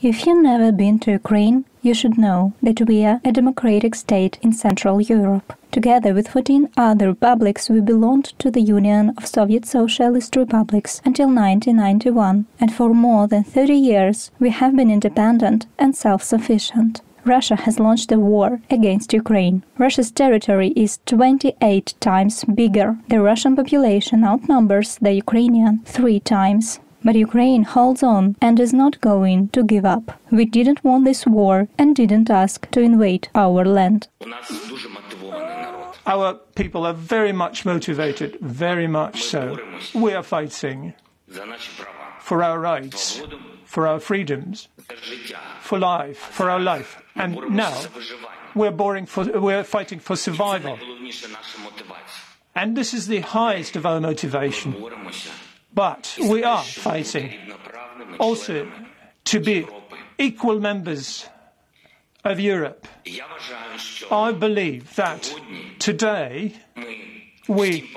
If you've never been to Ukraine, you should know that we are a democratic state in Central Europe. Together with 14 other republics, we belonged to the Union of Soviet Socialist Republics until 1991, and for more than 30 years we have been independent and self-sufficient. Russia has launched a war against Ukraine. Russia's territory is 28 times bigger. The Russian population outnumbers the Ukrainian 3 times. But Ukraine holds on and is not going to give up. We didn't want this war and didn't ask to invade our land. Our people are very much motivated, very much so. We are fighting for our rights, for our freedoms, for life, for our life. And now we're fighting for survival. And this is the highest of our motivation. But we are fighting also to be equal members of Europe. I believe that today we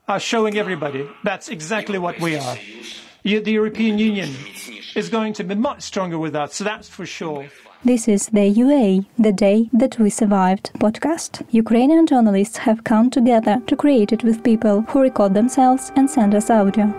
are showing everybody that's exactly what we are. The European Union is going to be much stronger with us, so that's for sure. This is the UA, The Day That We Survived podcast. Ukrainian journalists have come together to create it with people who record themselves and send us audio.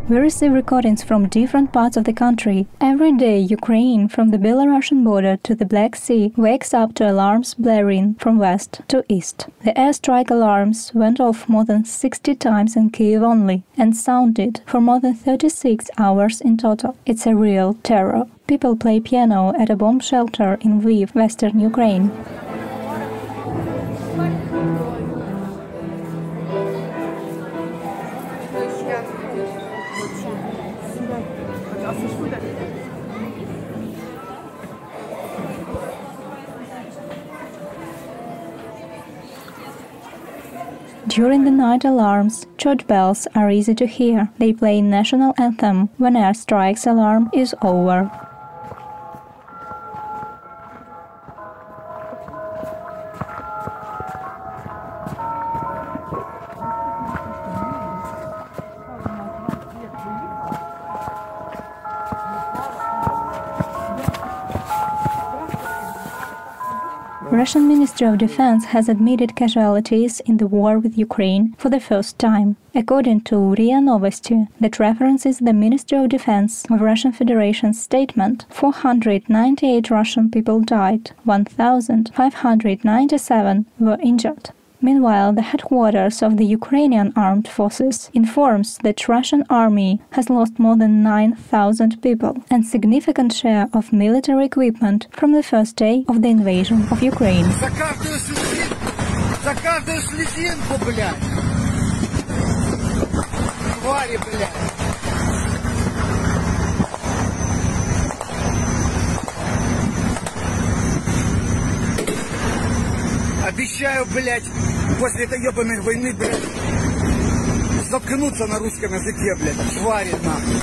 We receive recordings from different parts of the country. Every day, Ukraine, from the Belarusian border to the Black Sea, wakes up to alarms blaring from west to east. The airstrike alarms went off more than 60 times in Kyiv only and sounded for more than 36 hours in total. It's a real terror. People play piano at a bomb shelter in Lviv, western Ukraine. During the night alarms, church bells are easy to hear. They play national anthem when airstrike's alarm is over. Russian Ministry of Defense has admitted casualties in the war with Ukraine for the first time. According to RIA Novosti, that references the Ministry of Defense of Russian Federation's statement, 498 Russian people died, 1,597 were injured. Meanwhile, the headquarters of the Ukrainian armed forces informs that Russian army has lost more than 9,000 people and significant share of military equipment from the first day of the invasion of Ukraine. Обещаю, блядь, после этой ебаной войны, блядь, заткнуться на русском языке, блядь, твари нахуй.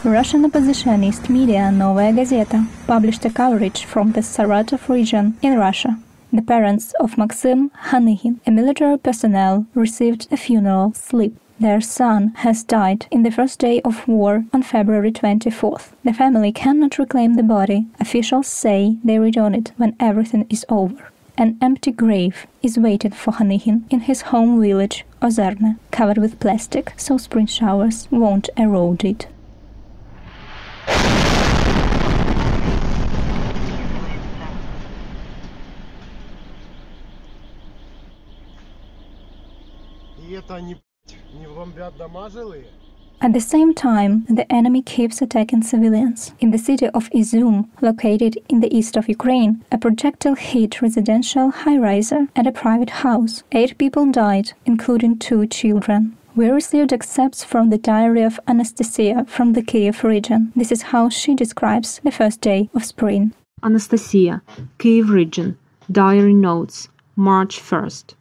Russian oppositionist media Novaya Gazeta published a coverage from the Saratov region in Russia. The parents of Maxim Hanygin, a military personnel, received a funeral slip. Their son has died in the first day of war on February 24th. The family cannot reclaim the body. Officials say they return it when everything is over. An empty grave is waiting for Hanygin in his home village, Ozerne, covered with plastic so spring showers won't erode it. At the same time, the enemy keeps attacking civilians. In the city of Izum, located in the east of Ukraine, a projectile hit residential high-riser and a private house. 8 people died, including 2 children. We received excerpts from the diary of Anastasiia from the Kyiv region. This is how she describes the first day of spring. Anastasiia, Kyiv region, diary notes, March 1st.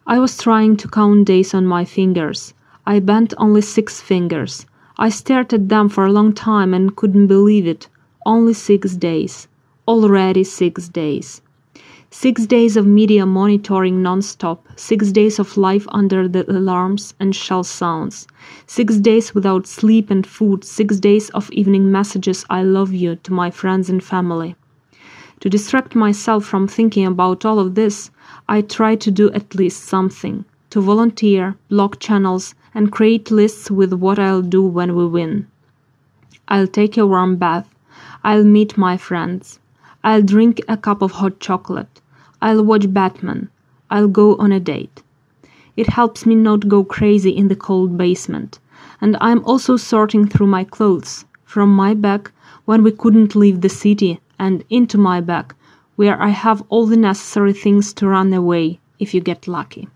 I was trying to count days on my fingers. I bent only 6 fingers. I stared at them for a long time and couldn't believe it. Only 6 days. Already 6 days. 6 days of media monitoring non-stop, 6 days of life under the alarms and shell sounds, 6 days without sleep and food, 6 days of evening messages "I love you" to my friends and family. To distract myself from thinking about all of this, I try to do at least something, to volunteer, block channels, and create lists with what I'll do when we win. I'll take a warm bath. I'll meet my friends. I'll drink a cup of hot chocolate. I'll watch Batman. I'll go on a date. It helps me not go crazy in the cold basement. And I'm also sorting through my clothes, from my bag when we couldn't leave the city and into my bag, where I have all the necessary things to run away if you get lucky.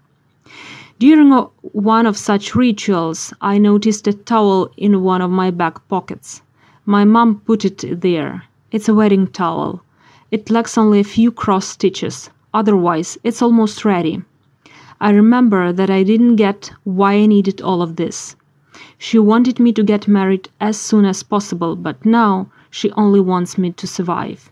During one of such rituals, I noticed a towel in one of my back pockets. My mom put it there. It's a wedding towel. It lacks only a few cross stitches. Otherwise, it's almost ready. I remember that I didn't get why I needed all of this. She wanted me to get married as soon as possible, but now she only wants me to survive.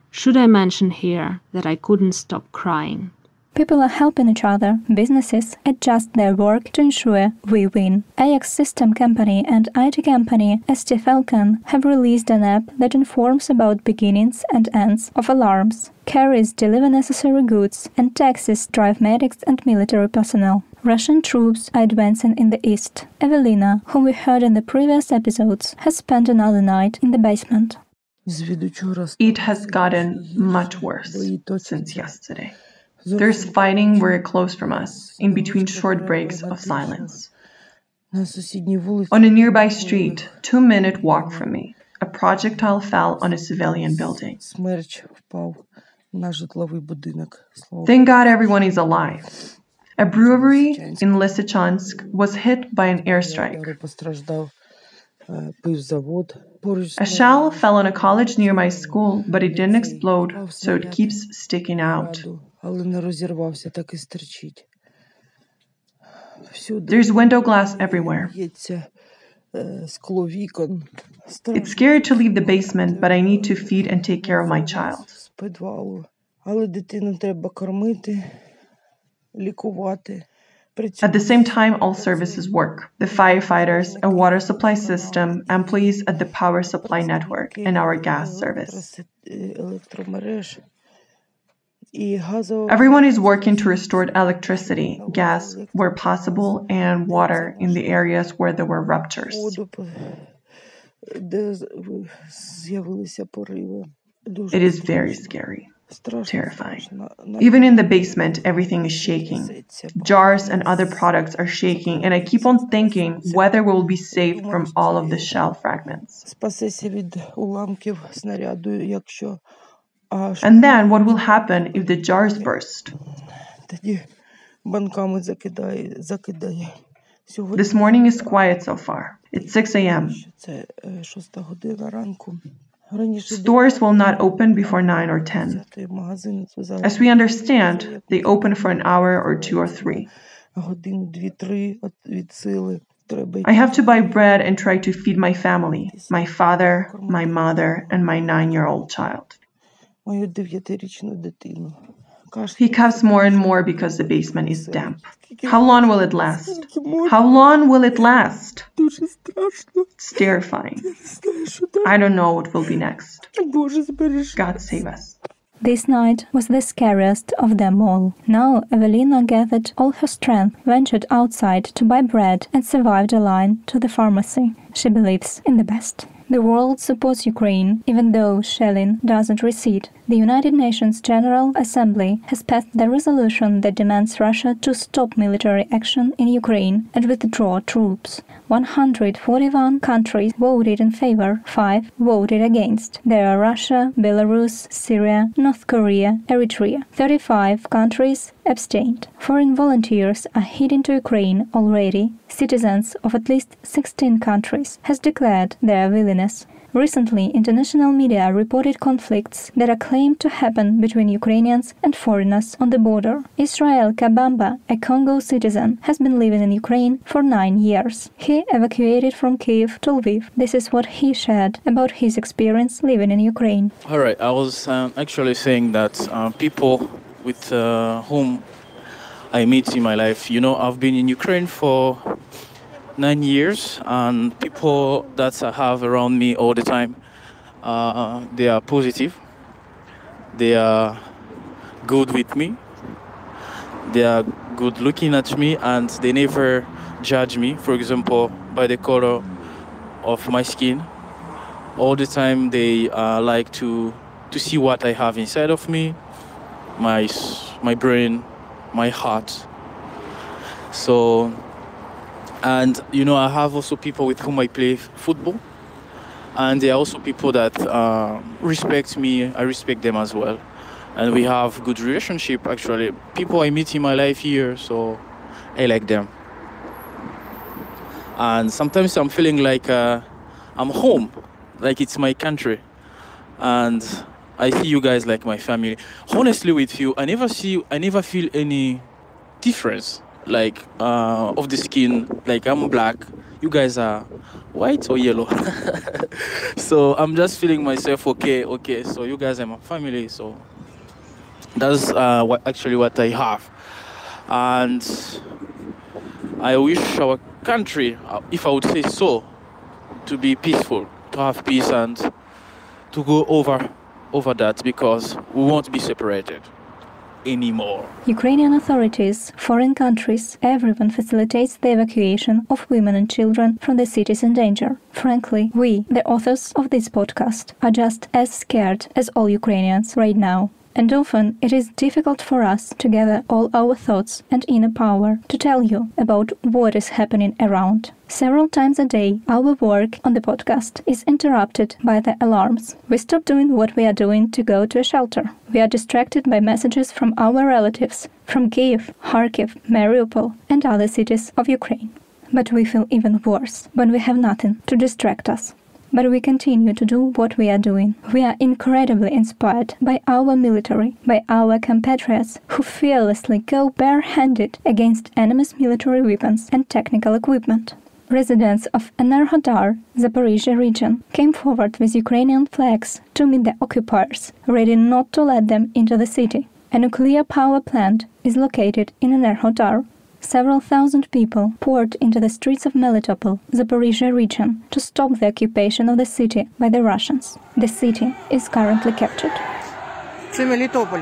Should I mention here that I couldn't stop crying? People are helping each other. Businesses adjust their work to ensure we win. AX System Company and IT company ST Falcon have released an app that informs about beginnings and ends of alarms, carriers deliver necessary goods, and taxis drive medics and military personnel. Russian troops are advancing in the east. Evelina, whom we heard in the previous episodes, has spent another night in the basement. It has gotten much worse since yesterday. There's fighting very close from us, in between short breaks of silence. On a nearby street, 2-minute walk from me, a projectile fell on a civilian building. Thank God everyone is alive. A brewery in Lysychansk was hit by an airstrike. A shell fell on a college near my school, but it didn't explode, so it keeps sticking out. There's window glass everywhere. It's scary to leave the basement, but I need to feed and take care of my child. At the same time, all services work. The firefighters, a water supply system, employees at the power supply network, and our gas service. Everyone is working to restore electricity, gas where possible, and water in the areas where there were ruptures. It is very scary, terrifying. Even in the basement, everything is shaking. Jars and other products are shaking, and I keep on thinking whether we will be saved from all of the shell fragments. And then what will happen if the jars burst? This morning is quiet so far. It's 6 a.m. Stores will not open before 9 or 10. As we understand, they open for an hour or 2 or 3. I have to buy bread and try to feed my family, my father, my mother, and my 9-year-old child. He coughs more and more because the basement is damp. How long will it last? How long will it last? It's terrifying. I don't know what will be next. God save us. This night was the scariest of them all. Now Evelina gathered all her strength, ventured outside to buy bread, and survived a line to the pharmacy. She believes in the best. The world supports Ukraine, even though shelling doesn't recede. The United Nations General Assembly has passed the resolution that demands Russia to stop military action in Ukraine and withdraw troops. 141 countries voted in favor, 5 voted against. They are Russia, Belarus, Syria, North Korea, Eritrea. 35 countries abstained. Foreign volunteers are heading to Ukraine already. Citizens of at least 16 countries has declared their willingness. Recently, international media reported conflicts that are claimed to happen between Ukrainians and foreigners on the border. Israel Kabamba, a Kongo citizen, has been living in Ukraine for 9 years. He evacuated from Kyiv to Lviv. This is what he shared about his experience living in Ukraine. All right, I was actually saying that people with whom I meet in my life, I've been in Ukraine for 9 years, and people that I have around me all the time, they are positive, they are good with me, they are good looking at me, and they never judge me, for example, by the color of my skin. All the time they like to see what I have inside of me, my brain, my heart. So, and I have also people with whom I play football, and there are also people that respect me. I respect them as well, and we have good relationship. Actually, people I meet in my life here, so I like them. And sometimes I'm feeling like I'm home, like it's my country, and I see you guys like my family. Honestly, with you, I never feel any difference, like of the skin. Like I'm black, you guys are white or yellow. So I'm just feeling myself okay. So you guys are my family. So that's what I have, and I wish our country, if I would say so, to be peaceful, to have peace, and to go over that, because we won't be separated anymore. Ukrainian authorities, foreign countries, everyone facilitates the evacuation of women and children from the cities in danger. Frankly, we, the authors of this podcast, are just as scared as all Ukrainians right now. And often it is difficult for us to gather all our thoughts and inner power to tell you about what is happening around. Several times a day, our work on the podcast is interrupted by the alarms. We stop doing what we are doing to go to a shelter. We are distracted by messages from our relatives, from Kyiv, Kharkiv, Mariupol, and other cities of Ukraine. But we feel even worse when we have nothing to distract us. But we continue to do what we are doing. We are incredibly inspired by our military, by our compatriots who fearlessly go barehanded against enemy's military weapons and technical equipment. Residents of Enerhodar, Zaporizhia region, came forward with Ukrainian flags to meet the occupiers, ready not to let them into the city. A nuclear power plant is located in Enerhodar. Several thousand people poured into the streets of Melitopol, Zaporizhia region, to stop the occupation of the city by the Russians. The city is currently captured. Це Мелітополь.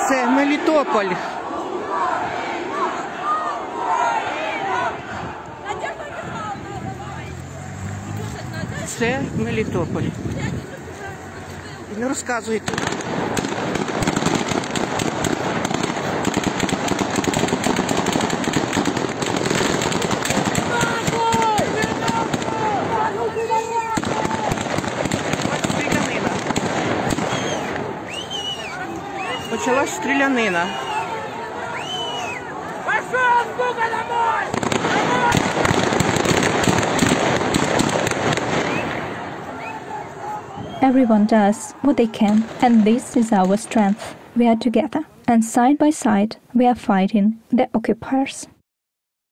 Це Мелітополь. Це Мелітополь. Не розказуйте. Почалась стрілянина. Everyone does what they can, and this is our strength. We are together, and side by side we are fighting the occupiers.